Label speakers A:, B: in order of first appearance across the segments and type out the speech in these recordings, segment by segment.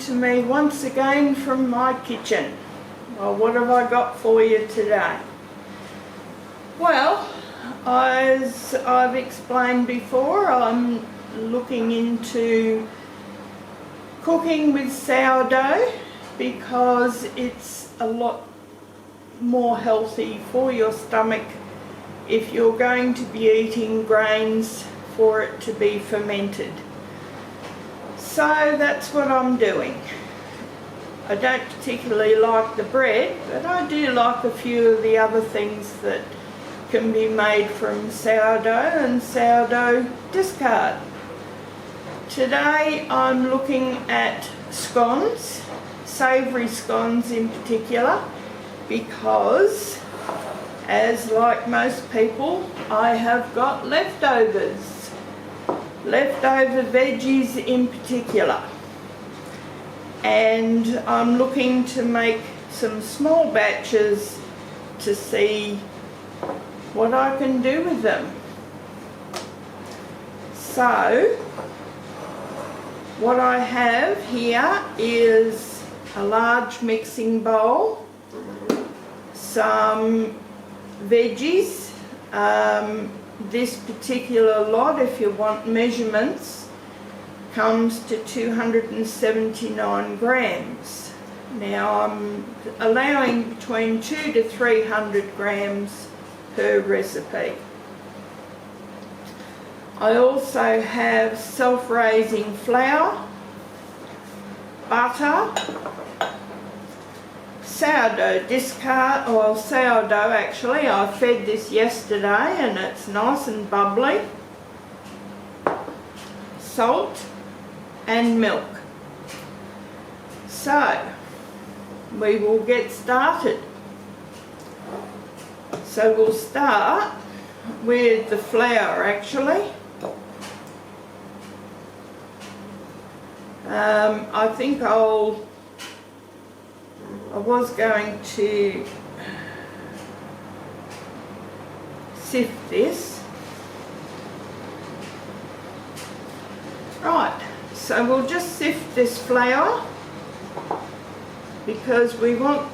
A: to me once again from my kitchen. Well, what have I got for you today? Well, as I've explained before, I'm looking into cooking with sourdough because it's a lot more healthy for your stomach if you're going to be eating grains for it to be fermented. So that's what I'm doing. I don't particularly like the bread, but I do like a few of the other things that can be made from sourdough and sourdough discard. Today I'm looking at scones, savoury scones in particular, because as like most people, I have got leftovers. Leftover veggies in particular, and I'm looking to make some small batches to see what I can do with them. So what I have here is a large mixing bowl, some veggies. This particular lot, if you want measurements, comes to 279 grams. Now I'm allowing between 200 to 300 grams per recipe. I also have self-raising flour, butter, sourdough discard, or sourdough actually. I fed this yesterday and it's nice and bubbly, salt and milk. So we will get started. So we'll start with the flour actually. I think I was going to sift this. Right, so we'll just sift this flour because we want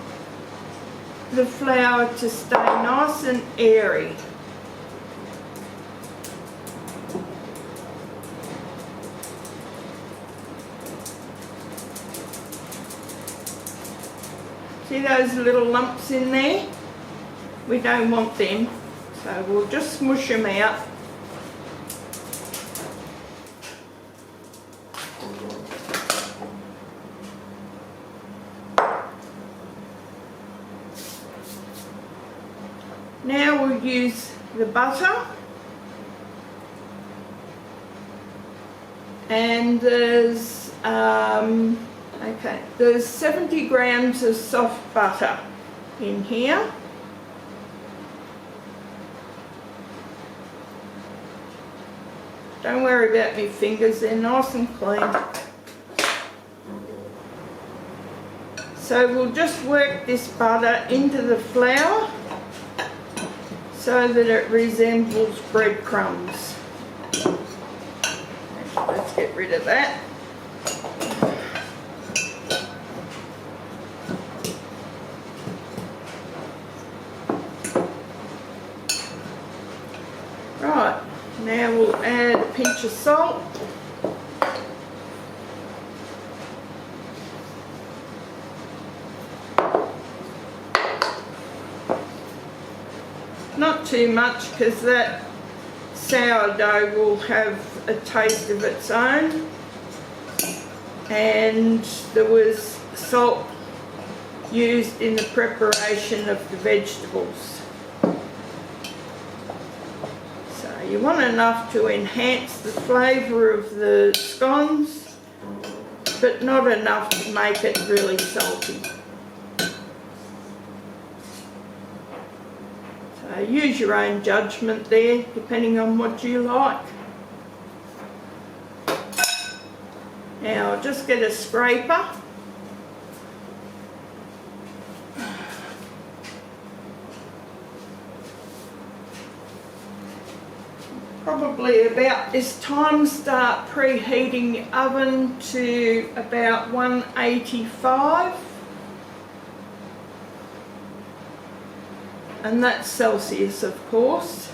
A: the flour to stay nice and airy. See those little lumps in there? We don't want them, so we'll just smush them out. Now we'll use the butter, and there's 70 grams of soft butter in here. Don't worry about my fingers, they're nice and clean. So we'll just work this butter into the flour so that it resembles breadcrumbs. Let's get rid of that. Right, now we'll add a pinch of salt. Not too much because that sourdough will have a taste of its own, and there was salt used in the preparation of the vegetables. You want enough to enhance the flavour of the scones, but not enough to make it really salty. So use your own judgment there, depending on what you like. Now I'll just get a scraper. probably about this time start preheating the oven to about 185, and that's Celsius of course,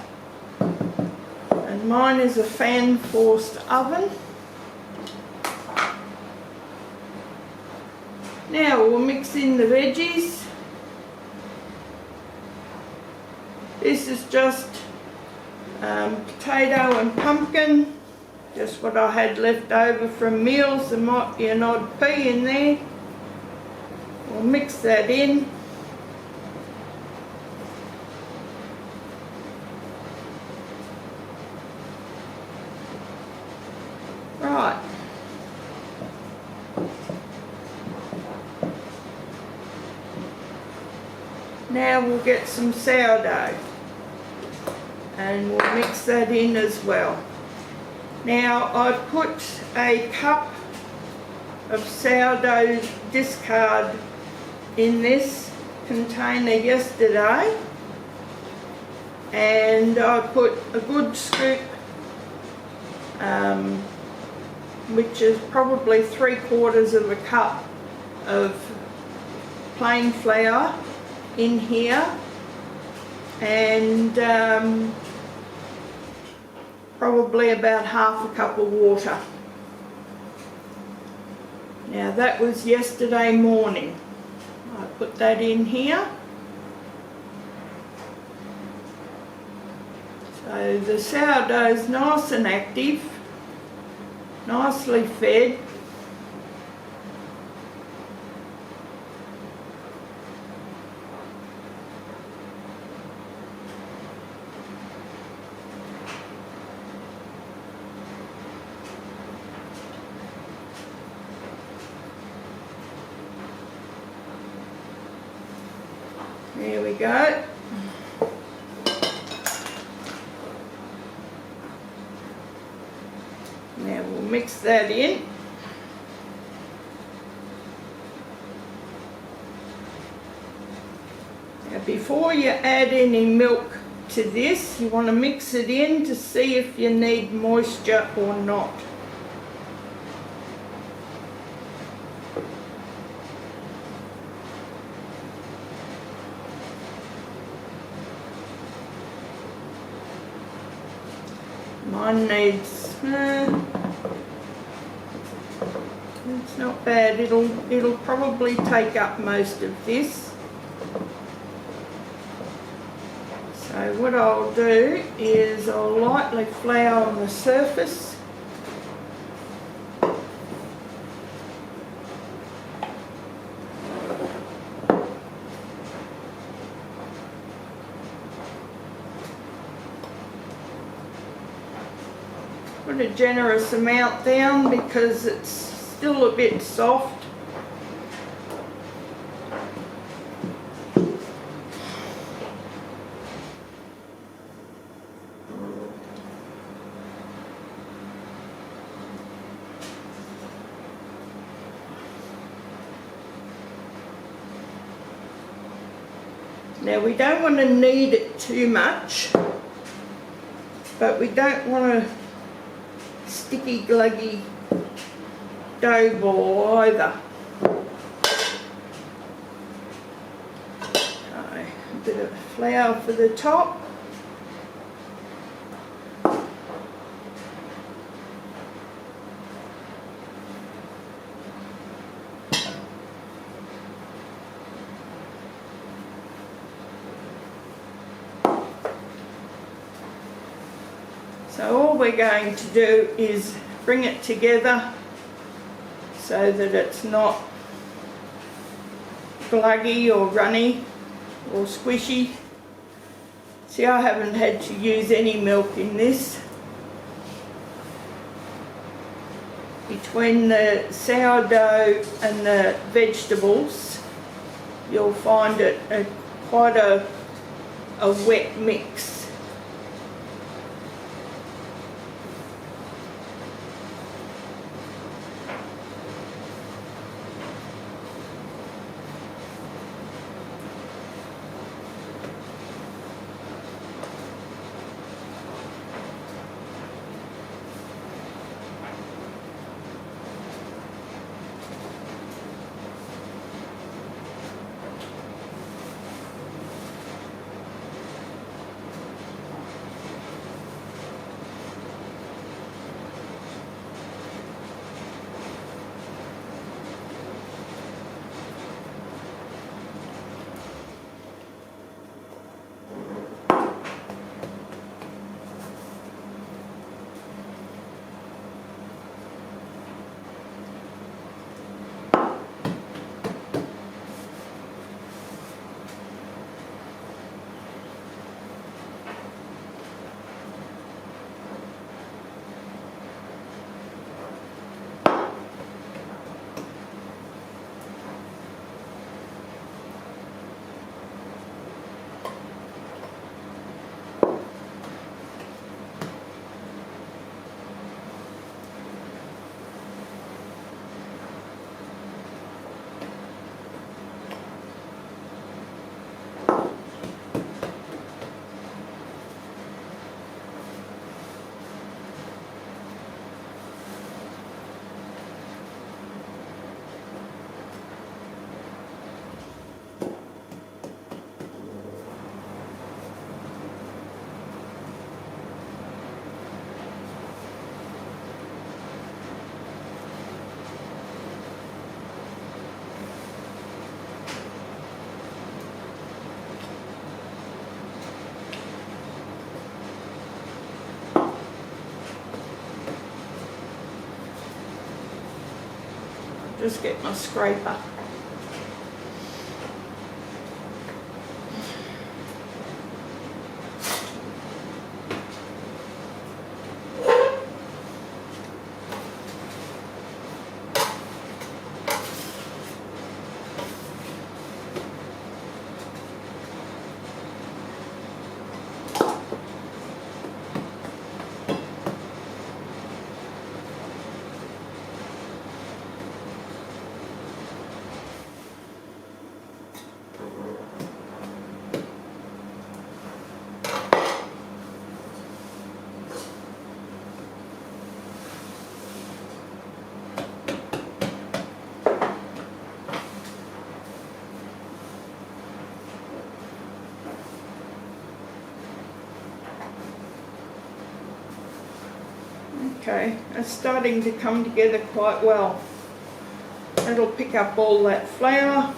A: and mine is a fan forced oven. Now we'll mix in the veggies. This is just potato and pumpkin, just what I had left over from meals. There might be an odd pea in there. We'll mix that in. Right. Now we'll get some sourdough and we'll mix that in as well. Now I've put a cup of sourdough discard in this container yesterday, and I put a good scoop, which is probably 3/4 of a cup of plain flour in here, and probably about 1/2 cup of water. Now that was yesterday morning. I put that in here. So the sourdough's nice and active, nicely fed. There we go. Now we'll mix that in. Now before you add any milk to this, you want to mix it in to see if you need moisture or not. Mine needs, it's not bad, it'll probably take up most of this. So what I'll do is I'll lightly flour on the surface. Put a generous amount down because it's still a bit soft. Now we don't want to knead it too much, but we don't want to sticky gluggy dough ball either. So, a bit of flour for the top. So all we're going to do is bring it together so that it's not gluggy or runny or squishy. See, I haven't had to use any milk in this. Between the sourdough and the vegetables, you'll find it quite a wet mix. just get my scraper. Okay, it's starting to come together quite well. It'll pick up all that flour.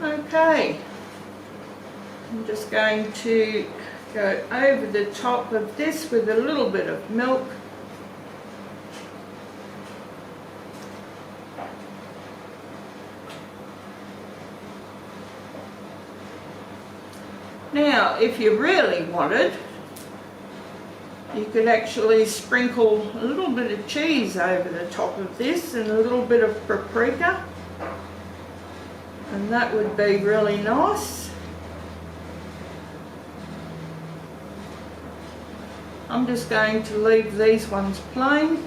A: Okay, I'm just going to go over the top of this with a little bit of milk. Now, if you really wanted, you could actually sprinkle a little bit of cheese over the top of this and a little bit of paprika. And that would be really nice. I'm just going to leave these ones plain.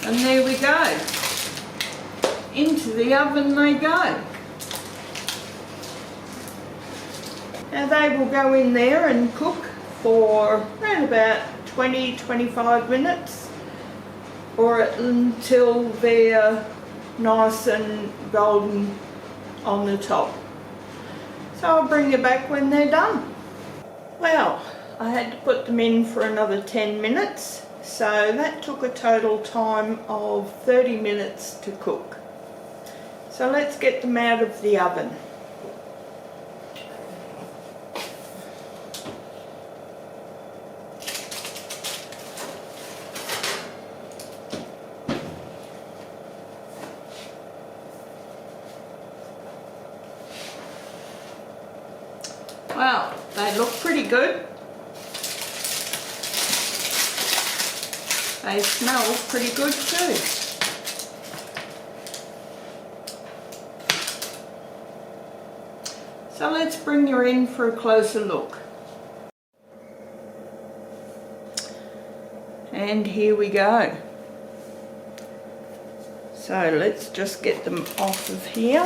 A: And there we go. Into the oven they go. Now they will go in there and cook for around about 20-25 minutes or until they're nice and golden on the top. So I'll bring you back when they're done. Well, I had to put them in for another 10 minutes, so that took a total time of 30 minutes to cook. So let's get them out of the oven. Well, they look pretty good. They smell pretty good too. So let's bring you in for a closer look. And here we go. So let's just get them off of here.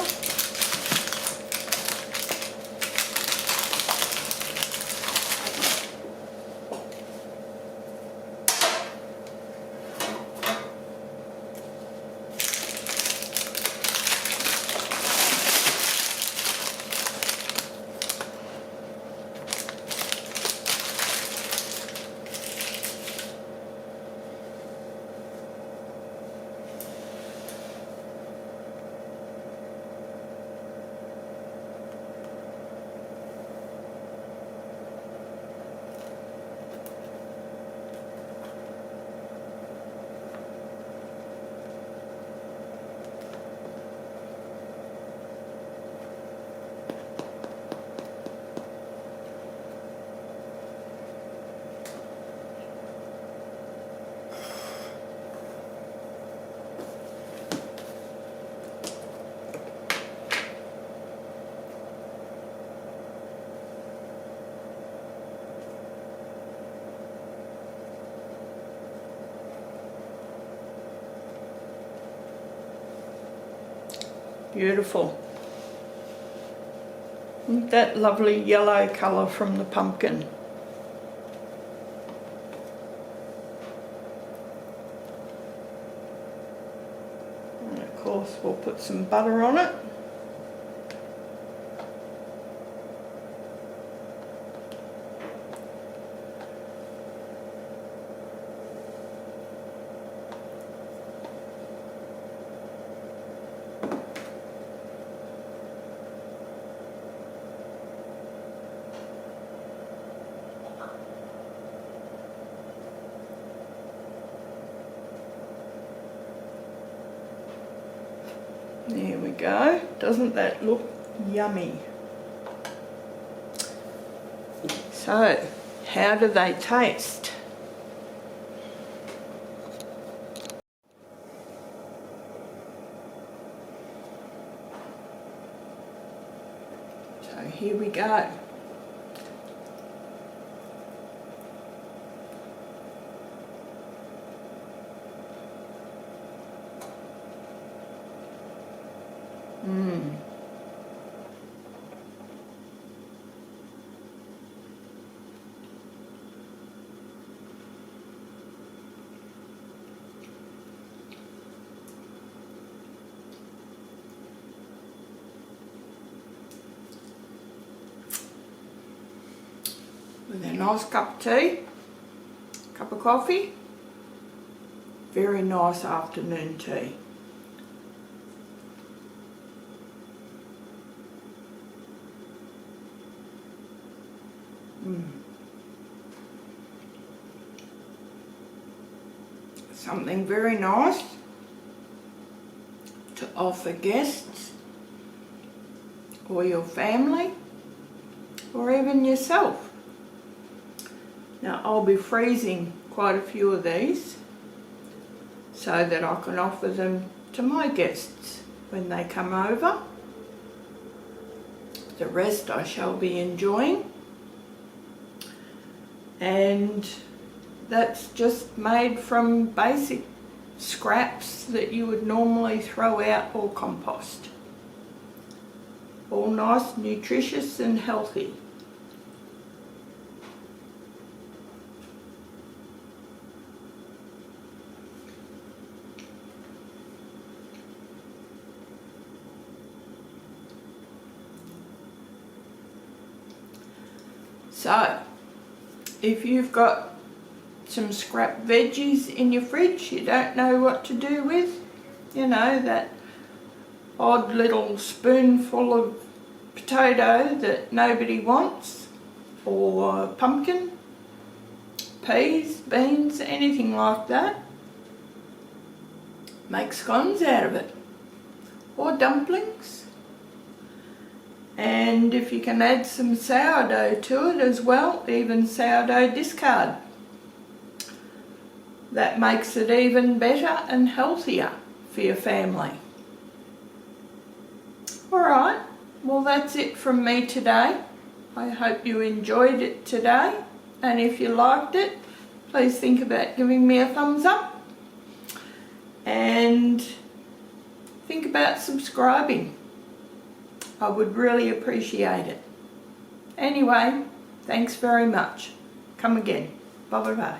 A: Beautiful. Isn't that lovely yellow colour from the pumpkin? And of course we'll put some butter on it. There we go. Doesn't that look yummy? So, how do they taste? So here we go. With a nice cup of tea, cup of coffee, very nice afternoon tea. Something very nice to offer guests or your family or even yourself. Now I'll be freezing quite a few of these so that I can offer them to my guests when they come over. The rest I shall be enjoying, and that's just made from basic scraps that you would normally throw out or compost. All nice, nutritious and healthy. So, if you've got some scrap veggies in your fridge you don't know what to do with, you know, that odd little spoonful of potato that nobody wants, or pumpkin, peas, beans, anything like that, make scones out of it, or dumplings. And if you can add some sourdough to it as well, even sourdough discard, that makes it even better and healthier for your family. Alright, well that's it from me today. I hope you enjoyed it today, and if you liked it, please think about giving me a thumbs up and think about subscribing. I would really appreciate it. Anyway, thanks very much. Come again. Bye bye bye.